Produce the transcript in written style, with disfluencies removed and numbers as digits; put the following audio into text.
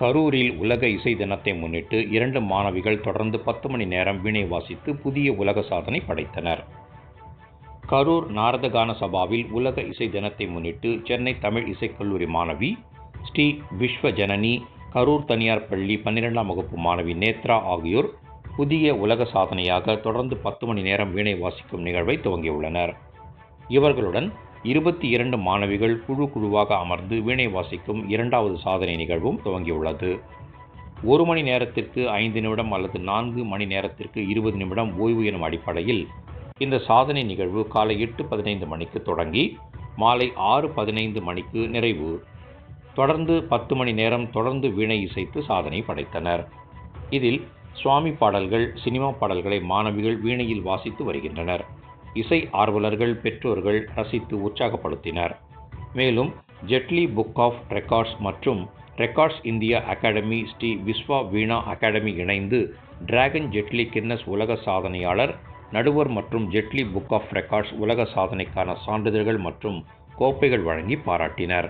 கரூரில் உலக இசை தினத்தை முன்னிட்டு 2 மாணவிகள் தொடர்ந்து 10 மணி நேரம் வீணை வாசித்து புதிய உலக சாதனை படைத்தனர். கரூர் நாரதகான சபாவில் உலக இசை தினத்தை முன்னிட்டு சென்னை தமிழ் இசைக்கல்லூரி மாணவி ஸ்ரீ விஸ்வஜனனி, கரூர் தனியார் பள்ளி 12ஆம் வகுப்பு மாணவி நேத்ரா ஆகியோர் புதிய உலக சாதனையாக தொடர்ந்து 10 மணி நேரம் வீணை வாசிக்கும் நிகழ்வை துவங்கியுள்ளனர். இவர்களுடன் 22 மாணவிகள் குழுவாக அமர்ந்து வீணை வாசிக்கும் 2வது சாதனை நிகழ்வும் துவங்கியுள்ளது. 1 மணி நேரத்திற்கு 5 நிமிடம் அல்லது 4 மணி நேரத்திற்கு 20 நிமிடம் ஓய்வு எனும் அடிப்படையில் இந்த சாதனை நிகழ்வு காலை 8:15 மணிக்கு தொடங்கி மாலை 6:15 மணிக்கு நிறைவு. தொடர்ந்து 10 மணி நேரம் தொடர்ந்து வீணை இசைத்து சாதனை படைத்தனர். இதில் சுவாமி பாடல்கள், சினிமா பாடல்களை மாணவிகள் வீணையில் வாசித்து வருகின்றனர். இசை ஆர்வலர்கள், பெற்றோர்கள் ரசித்து உற்சாகப்படுத்தினர். மேலும் ஜெட்லி புக் ஆஃப் ரெக்கார்ட்ஸ் மற்றும் records India academy, Sri Viswa Veena academy இணைந்து டிராகன் ஜெட்லி கின்னஸ் உலக சாதனையாளர், நடுவர் மற்றும் ஜெட்லி புக் ஆஃப் ரெக்கார்ட்ஸ் உலக சாதனைக்கான சான்றிதழ்கள் மற்றும் கோப்பைகள் வழங்கி பாராட்டினர்.